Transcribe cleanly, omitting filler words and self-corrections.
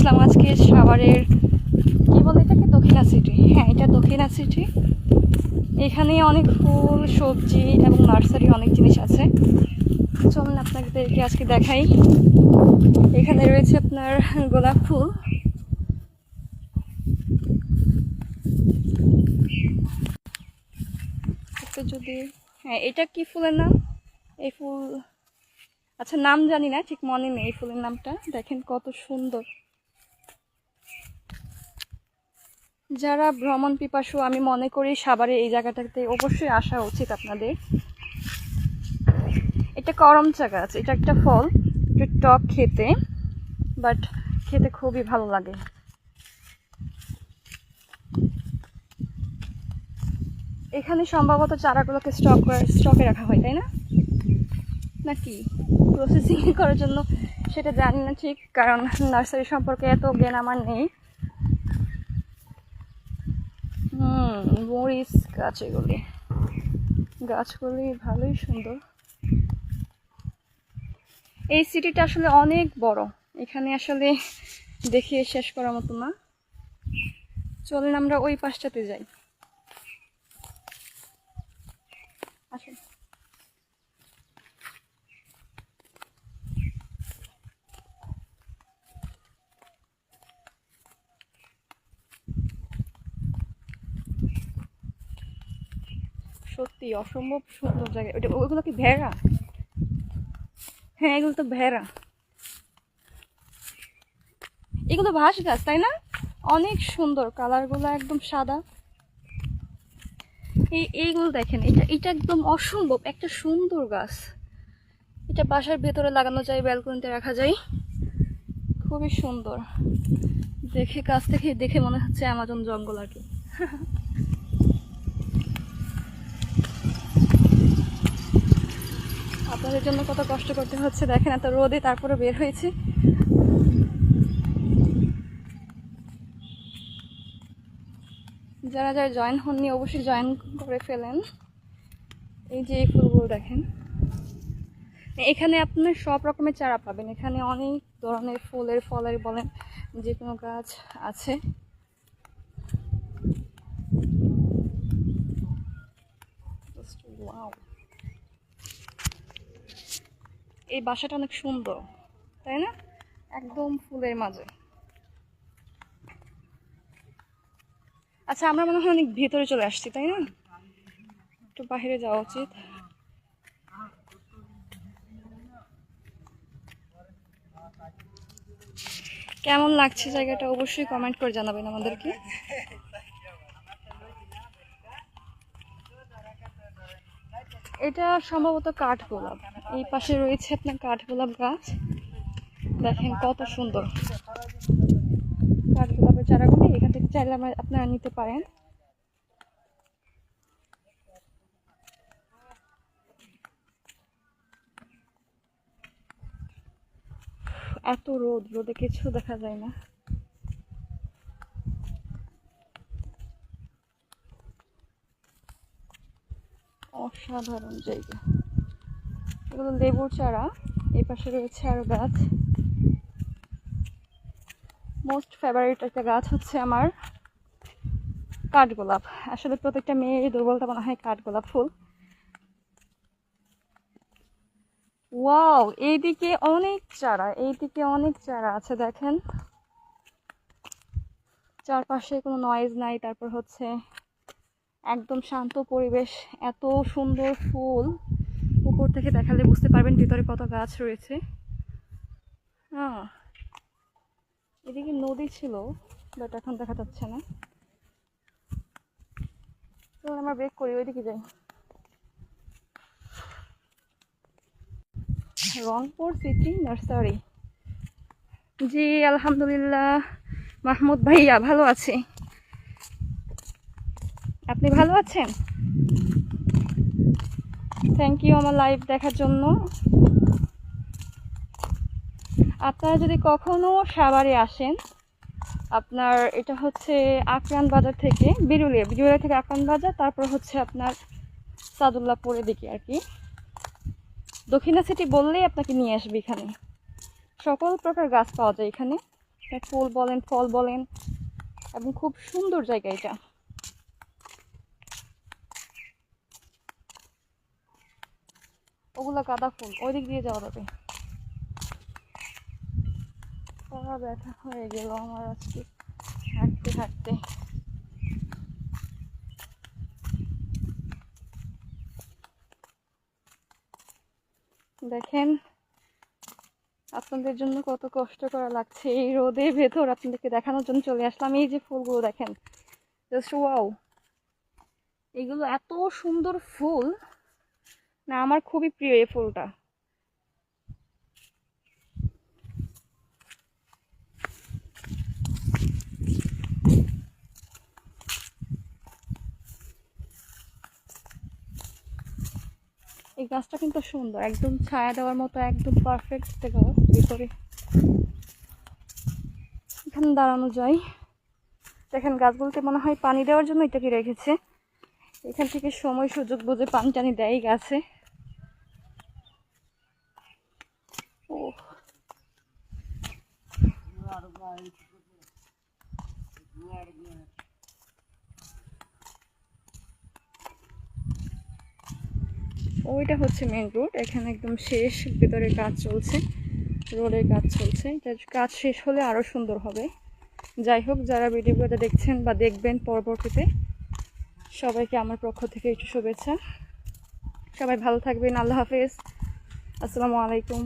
আসলাম আজকে সাভারের কি বলে এটাকে, দক্ষিণা সিটি। হ্যাঁ, এটা দক্ষিণা সিটি। এখানে অনেক ফুল, সবজি এবং নার্সারি অনেক জিনিস আছে। চলুন আপনাদেরকে আজকে দেখাই। এখানে রয়েছে আপনার গোলাপ ফুল, যদি হ্যাঁ, এটা কি ফুলের নাম? এই ফুল, আচ্ছা নাম জানি না, ঠিক মনে নেই এই ফুলের নামটা। দেখেন কত সুন্দর। যারা ভ্রমণ পিপাসু, আমি মনে করি সাভারে এই জায়গাটাতে অবশ্যই আসা উচিত আপনাদের। এটা করমচা গাছ, এটা একটা ফল, একটু টক খেতে, বাট খেতে খুবই ভালো লাগে। এখানে সম্ভবত চারাগুলোকে স্টকে রাখা হয়, তাই না? নাকি প্রসেসিং করার জন্য, সেটা জানি না ঠিক, কারণ নার্সারি সম্পর্কে এত জ্ঞান আমার নেই। মরিচ গাছ, গাছগুলি ভালোই সুন্দর। এই সিটিটা আসলে অনেক বড়, এখানে আসলে দেখিয়ে শেষ করার মতো না। চলেন আমরা ওই পাশটাতে যাই। আসুন। সত্যি অসম্ভব সুন্দর জায়গা। ওইগুলো কি ভেড়া? হ্যাঁ, এগুলো তো ভেড়া। এগুলো বাঁশ গাছ, তাই না? অনেক সুন্দর কালারগুলো, একদম সাদা। এইগুলো দেখেন, এটা একদম অসম্ভব একটা সুন্দর গাছ। এটা বাসার ভেতরে লাগানো যায়, ব্যালকনিতে রাখা যায়, খুবই সুন্দর। কাছ থেকে দেখে মনে হচ্ছে অ্যামাজন জঙ্গল আর কি। আপনাদের জন্য কত কষ্ট করতে হচ্ছে দেখেন, এত রোদে তারপরে বের হয়েছে। যারা যারা জয়েন হননি অবশ্যই জয়েন করে ফেলেন। এই যে এই ফুলগুলো দেখেন, এখানে আপনার সব রকমের চারা পাবেন। এখানে অনেক ধরনের ফুলের, ফলের বলেন, যে কোনো গাছ আছে। এই বাসাটা অনেক সুন্দর, তাই না? একদম ফুলের মাঝে। আচ্ছা, আমরা মনে হয় অনেক ভেতরে চলে আসছি, তাই না? একটু বাইরে যাওয়া উচিত। কেমন লাগছে জায়গাটা অবশ্যই কমেন্ট করে জানাবেন আমাদেরকে। এটা সম্ভবত কাঠগোলাপ। এই পাশে রয়েছে আপনার কাঠগোলাপ গাছ, দেখেন কত সুন্দর। কাঠগোলাপের চারাগুলি এখান থেকে চাইলে আপনারা নিতে পারেন। এত রোদে কিছু দেখা যায় না। অসাধারণ জায়গা। এগুলো লেবুর চারা। এই পাশে রয়েছে আরো গাছ। মোস্ট ফেভারিট একটা গাছ হচ্ছে আমার কাঠগোলাপ। আসলে প্রত্যেকটা মেয়েরই দুর্বলতা মনে হয় কাঠগোলাপ ফুল। ওয়াও, এইদিকে অনেক চারা আছে দেখেন। চারপাশে কোনো নয়েজ নাই, তারপর হচ্ছে একদম শান্ত পরিবেশ। এত সুন্দর ফুল, উপর থেকে দেখালে বুঝতে পারবেন ভিতরে কত গাছ রয়েছে। হ্যাঁ, এদিকে নদী ছিল, বাট এখন দেখা যাচ্ছে না। তো আমরা ব্রেক করি, ওইদিকে যাই। Rangpur city nursery. জি আলহামদুলিল্লাহ, মাহমুদ ভাইয়া ভালো আছে। আপনি ভালো আছেন? থ্যাংক ইউ আমার লাইভ দেখার জন্য। আপনারা যদি কখনো সাভারে আসেন, আপনার এটা হচ্ছে আকরান বাজার থেকে বিরুলিয়া থেকে আকরান বাজার, তারপর হচ্ছে আপনার সাদুল্লাহপুরের দিকে আর কি। দক্ষিণা সিটি বললেই আপনাকে নিয়ে আসবে। এখানে সকল প্রকার গাছ পাওয়া যায় এখানে, আপনি ফুল বলেন ফল বলেন, এবং খুব সুন্দর জায়গা এটা। ওগুলো গাঁদা ফুল, ওই দিক দিয়ে যাওয়া যাবে। পা ব্যথা হয়ে গেল আমার আজকে হাঁটতে হাঁটতে। দেখেন আপনাদের জন্য কত কষ্ট করা লাগছে, এই রোদের ভেতর আপনাদেরকে দেখানোর জন্য চলে আসলাম। এই যে ফুলগুলো দেখেন, জাস্ট ওয়াও, এগুলো এত সুন্দর ফুল না, আমার খুবই প্রিয় এই ফুলটা। এই গাছটা কিন্তু সুন্দর, একদম ছায়া দেওয়ার মতো, একদম পারফেক্ট একটা গাছ। ভিতরে এখানে দাঁড়ানো যায়। দেখেন গাছগুলোতে মনে হয় পানি দেওয়ার জন্য এটাকে রেখেছে, এখান থেকে সময় সুযোগ বুঝে পানি টানি দেয় গাছে। ও ওইটা হচ্ছে মেন রোড, এখানে একদম শেষ, ভিতরে কাজ চলছে, রোডের কাজ চলছে। কাজ শেষ হলে আরো সুন্দর হবে। যাই হোক, যারা ভিডিওটা দেখছেন বা দেখবেন পরবর্তীতে, সবাইকে আমার পক্ষ থেকে একটু শুভেচ্ছা। সবাই ভালো থাকবেন। আল্লাহ হাফেজ, আসসালামু আলাইকুম।